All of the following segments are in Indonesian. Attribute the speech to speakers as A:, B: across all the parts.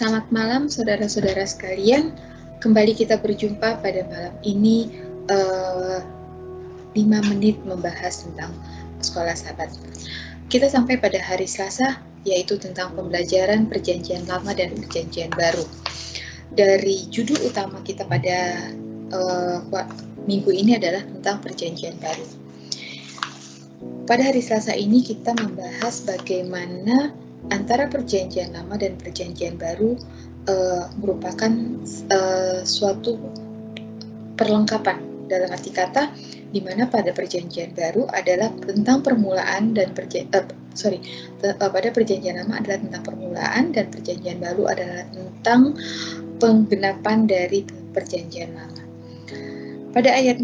A: Selamat malam saudara-saudara sekalian. Kembali kita berjumpa pada malam ini 5 menit membahas tentang sekolah Sabat. Kita sampai pada hari Selasa, yaitu tentang pembelajaran Perjanjian Lama dan Perjanjian Baru. Dari judul utama kita pada minggu ini adalah tentang Perjanjian Baru. Pada hari Selasa ini kita membahas bagaimana antara Perjanjian Lama dan Perjanjian Baru merupakan suatu perlengkapan, dalam arti kata di mana pada Perjanjian Baru adalah tentang permulaan dan pada Perjanjian Lama adalah tentang permulaan dan Perjanjian Baru adalah tentang penggenapan dari Perjanjian Lama. Pada ayat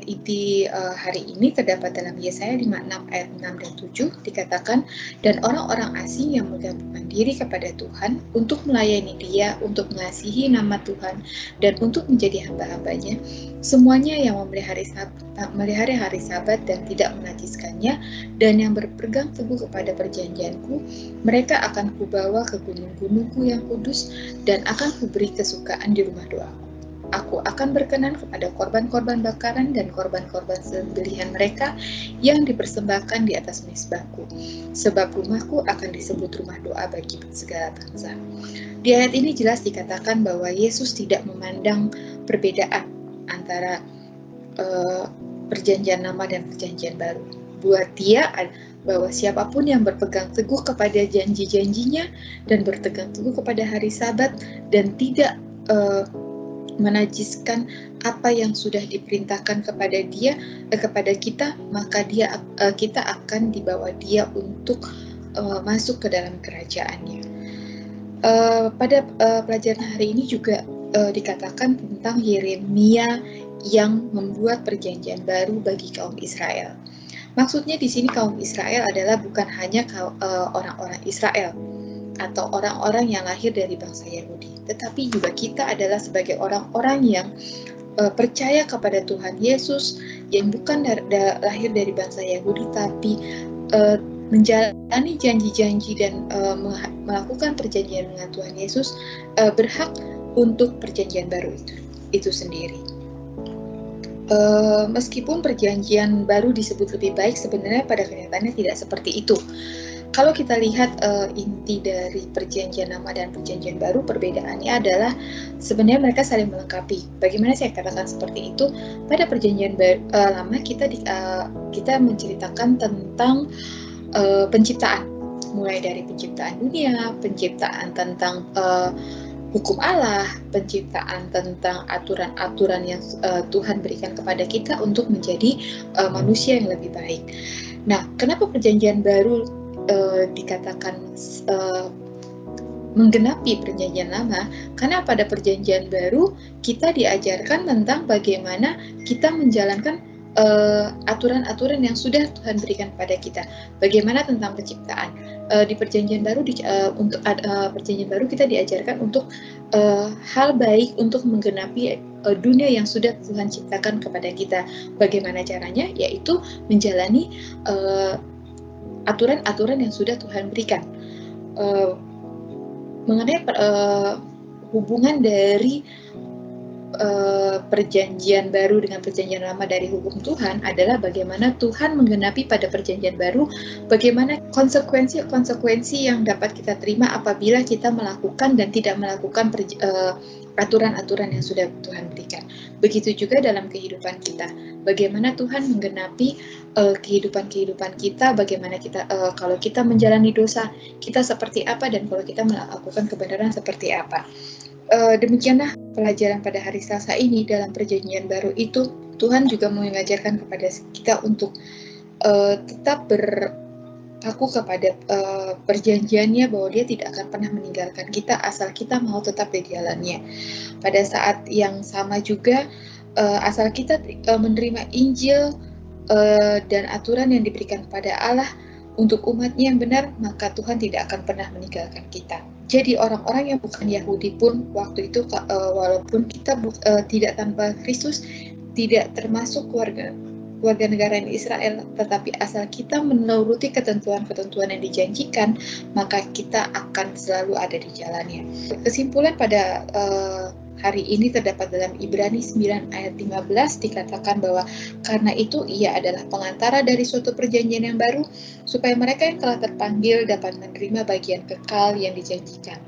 A: inti hari ini terdapat dalam Yesaya 56 ayat 6 dan 7 dikatakan, dan orang-orang asing yang menggabungkan diri kepada Tuhan untuk melayani Dia, untuk mengasihi nama Tuhan, dan untuk menjadi hamba-hambanya, semuanya yang memelihara hari Sabat dan tidak menajiskannya, dan yang berpegang teguh kepada perjanjianku, mereka akan kubawa ke gunung-gunungku yang kudus, dan akan kuberi kesukaan di rumah doaku. Aku akan berkenan kepada korban-korban bakaran dan korban-korban sembelihan mereka yang dipersembahkan di atas mezbahku. Sebab rumahku akan disebut rumah doa bagi segala bangsa. Di ayat ini jelas dikatakan bahwa Yesus tidak memandang perbedaan antara Perjanjian Lama dan Perjanjian Baru. Buat Dia bahwa siapapun yang berpegang teguh kepada janji-janjinya dan berpegang teguh kepada hari Sabat dan tidak menajiskan apa yang sudah diperintahkan kepada dia, kepada kita, maka kita akan dibawa Dia untuk masuk ke dalam kerajaannya. Pada pelajaran hari ini juga dikatakan tentang Yeremia yang membuat perjanjian baru bagi kaum Israel. Maksudnya di sini kaum Israel adalah bukan hanya orang-orang Israel atau orang-orang yang lahir dari bangsa Yahudi, tetapi juga kita adalah sebagai orang-orang yang percaya kepada Tuhan Yesus, yang bukan lahir dari bangsa Yahudi, tapi menjalani janji-janji dan melakukan perjanjian dengan Tuhan Yesus, berhak untuk perjanjian baru itu sendiri. Meskipun perjanjian baru disebut lebih baik, sebenarnya pada kenyataannya tidak seperti itu. Kalau kita lihat inti dari Perjanjian Lama dan Perjanjian Baru, perbedaannya adalah sebenarnya mereka saling melengkapi. Bagaimana saya katakan seperti itu? Pada Perjanjian Lama kita menceritakan tentang penciptaan, mulai dari penciptaan dunia, penciptaan tentang hukum Allah, penciptaan tentang aturan-aturan yang Tuhan berikan kepada kita untuk menjadi manusia yang lebih baik. Nah, kenapa Perjanjian Baru dikatakan menggenapi Perjanjian Lama? Karena pada Perjanjian Baru kita diajarkan tentang bagaimana kita menjalankan aturan-aturan yang sudah Tuhan berikan pada kita. Bagaimana tentang penciptaan? Di Perjanjian Baru untuk Perjanjian Baru kita diajarkan untuk hal baik untuk menggenapi dunia yang sudah Tuhan ciptakan kepada kita. Bagaimana caranya? Yaitu menjalani aturan-aturan yang sudah Tuhan berikan. Mengenai hubungan dari Perjanjian Baru dengan Perjanjian Lama dari hukum Tuhan adalah bagaimana Tuhan menggenapi pada Perjanjian Baru, bagaimana konsekuensi yang dapat kita terima apabila kita melakukan dan tidak melakukan aturan-aturan yang sudah Tuhan berikan. Begitu juga dalam kehidupan kita, bagaimana Tuhan menggenapi kehidupan kita, bagaimana kita kalau kita menjalani dosa, kita seperti apa, dan kalau kita melakukan kebenaran seperti apa. Demikianlah pelajaran pada hari Selasa ini. Dalam Perjanjian Baru itu Tuhan juga mengajarkan kepada kita untuk tetap berpaku kepada perjanjiannya, bahwa Dia tidak akan pernah meninggalkan kita asal kita mau tetap di jalannya. Pada saat yang sama juga asal kita menerima Injil dan aturan yang diberikan pada Allah untuk umatnya yang benar, maka Tuhan tidak akan pernah meninggalkan kita. Jadi orang-orang yang bukan Yahudi pun waktu itu, walaupun kita tidak tanpa Kristus, tidak termasuk keluarga warga negara Israel, tetapi asal kita menuruti ketentuan-ketentuan yang dijanjikan, maka kita akan selalu ada di jalannya. Kesimpulan pada hari ini terdapat dalam Ibrani 9 ayat 15, dikatakan bahwa karena itu ia adalah pengantara dari suatu perjanjian yang baru, supaya mereka yang telah terpanggil dapat menerima bagian kekal yang dijanjikan.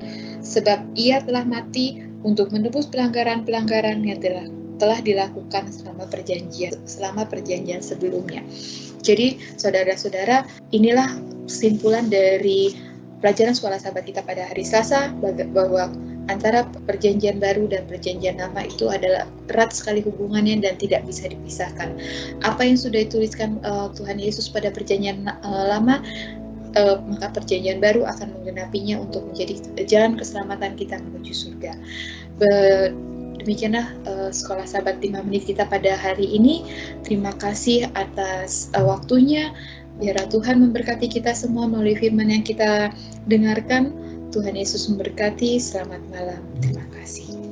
A: Sebab ia telah mati untuk menebus pelanggaran-pelanggaran yang telah dilakukan selama perjanjian sebelumnya. Jadi, saudara-saudara, inilah kesimpulan dari pelajaran sekolah sahabat kita pada hari Selasa, bahwa antara perjanjian baru dan perjanjian lama itu adalah erat sekali hubungannya dan tidak bisa dipisahkan. Apa yang sudah dituliskan Tuhan Yesus pada perjanjian lama, maka perjanjian baru akan menggenapinya untuk menjadi jalan keselamatan kita menuju surga. Demikianlah sekolah sahabat 5 menit kita pada hari ini. Terima kasih atas waktunya. Biarlah Tuhan memberkati kita semua melalui firman yang kita dengarkan. Tuhan Yesus memberkati. Selamat malam. Terima kasih.